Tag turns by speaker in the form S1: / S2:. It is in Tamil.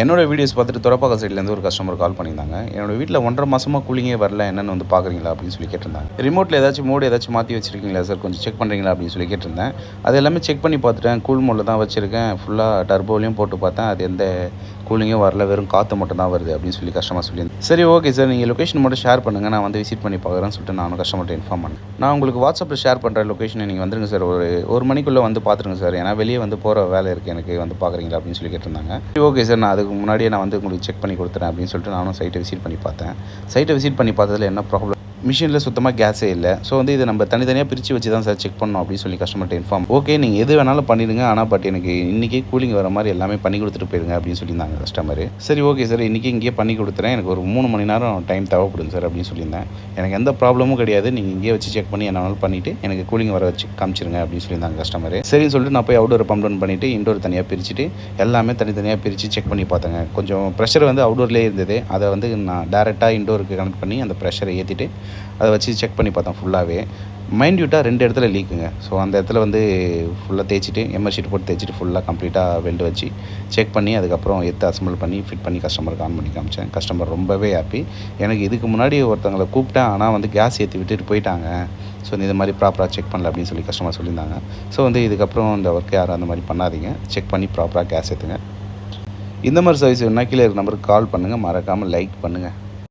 S1: என்னோட வீடியோஸ் பார்த்துட்டு துறப்பாக்க சைட்லேருந்து ஒரு கஸ்டமர் கால் பண்ணியிருந்தாங்க. என்னோட வீட்டில் 1.5 மாதமாக கூலிங்கே வரல, என்னென்னு வந்து பார்க்குறீங்களா அப்படின்னு சொல்லி கேட்டிருந்தாங்க. ரிமோட்டில் ஏதாச்சும் மோடு ஏதாச்சும் மாற்றி வச்சிருக்கீங்களா சார், கொஞ்சம் செக் பண்ணுறீங்களா அப்படின்னு சொல்லி கேட்டிருந்தேன். அது எல்லாமே செக் பண்ணி பார்த்துட்டேன். கூல் மோடில் தான் வச்சுருக்கேன். ஃபுல்லாக டர்போலையும் போட்டு பார்த்தேன். அது எந்த கூலிங்கும் வரல, வெறும் காற்று மட்டும் தான் வருது அப்படின்னு சொல்லி கஸ்டமர் சொல்லியிருந்தேன். சரி ஓகே சார், நீங்கள் லொக்கேஷன் மட்டும் ஷேர் பண்ணுங்கள், நான் வந்து விசிட் பண்ணி பார்க்குறேன்னு சொல்லிட்டு நானும் கஸ்டமர்கிட்ட இன்ஃபார்ம் பண்ணேன். நான் உங்களுக்கு வாட்ஸ்அப்பில் ஷேர் பண்ணுற லொக்கேஷனை நீங்கள் வந்துருங்க சார், ஒரு மணிக்குள்ளே வந்து பார்த்துருங்க சார், ஏன்னா வெளியே வந்து போகிற வேலை இருக்குது எனக்கு, வந்து பார்க்குறீங்களா அப்படின்னு சொல்லி கேட்டிருந்தாங்க. ஓகே சார், நான் அதுக்கு முன்னாடியே நான் வந்து உங்களுக்கு செக் பண்ணி கொடுத்துறேன் அப்படின்னு சொல்லிட்டு நானும் சைட்டை விசிட் பண்ணி பார்த்தேன். சைட்டை விசிட் பண்ணி பார்த்ததில் என்ன ப்ராப்ளம், மிஷினில் சுத்தமாக கேஸே இல்லை. ஸோ வந்து இதை நம்ம தனித்தனியாக பிரித்து வச்சு தான் சார் செக் பண்ணணும் அப்படின்னு சொல்லி கஸ்டமர்கிட்ட இன்ஃபார்ம். ஓகே, நீங்கள் எது வேணாலும் பண்ணிடுங்க, ஆனால் பட் எனக்கு இன்றைக்கே கூலிங் வர மாதிரி எல்லாமே பண்ணி கொடுத்துட்டு போயிடுங்க அப்படின்னு சொல்லியிருந்தாங்க கஸ்டமர். சரி ஓகே சார், இன்றைக்கி இங்கேயே பண்ணி கொடுத்துறேன், எனக்கு ஒரு 3 மணி நேரம் டைம் தேவைப்படுங்க சார் அப்படின்னு சொல்லியிருந்தேன். எனக்கு எந்த ப்ராப்ளமும் கிடையாது, நீங்கள் இங்கேயே வச்சு செக் பண்ணி என்ன பண்ணிவிட்டு எனக்கு கூலிங் வர வச்சு காமிச்சிருங்க அப்படின்னு சொல்லியிருந்தாங்க கஸ்டமர். சரின்னு சொல்லிட்டு நான் போய் அவுடோர் பம்ப் டவுன் பண்ணிவிட்டு இன்டோர் தனியாக பிரிச்சுட்டு எல்லாமே தனித்தனியாக பிரித்து செக் பண்ணி பார்த்தேங்க. கொஞ்சம் ப்ரெஷர் வந்து அவுடோர்லேயே இருந்தது, அதை வந்து நான் டேரெக்டாக இன்டோருக்கு கனெக்ட் பண்ணி அந்த ப்ரெஷரை ஏற்றிட்டு அதை வச்சு செக் பண்ணி பார்த்தேன். ஃபுல்லாகவே மைன்யூட்டாக 2 இடத்துல லீக்குங்க. ஸோ அந்த இடத்துல வந்து ஃபுல்லாக தேய்ச்சிட்டு எம்எஸ் ஷீட் போட்டு தேய்ச்சிட்டு ஃபுல்லாக கம்ப்ளீட்டாக வெல்டு வச்சு செக் பண்ணி அதுக்கப்புறம் அசம்பிள் பண்ணி ஃபிட் பண்ணி கஸ்டமருக்கு ஆன் பண்ணி காமிச்சேன். கஸ்டமர் ரொம்பவே ஹாப்பி. எனக்கு இதுக்கு முன்னாடி ஒருத்தவங்களை கூப்பிட்டேன், ஆனால் வந்து கேஸ் ஏற்றி விட்டுட்டு போயிட்டாங்க. ஸோ இது மாதிரி ப்ராப்பராக செக் பண்ணல அப்படின்னு சொல்லி கஸ்டமர் சொல்லியிருந்தாங்க. ஸோ வந்து இதுக்கப்புறம் இந்த ஒர்க் யாரும் அந்த மாதிரி பண்ணாதீங்க, செக் பண்ணி ப்ராப்பராக கேஸ் ஏற்றுங்க. இந்த மாதிரி சர்வீஸ் வேணுன்னா கீழே இருக்க நம்பருக்கு கால் பண்ணுங்கள், மறக்காமல் லைக் பண்ணுங்கள்.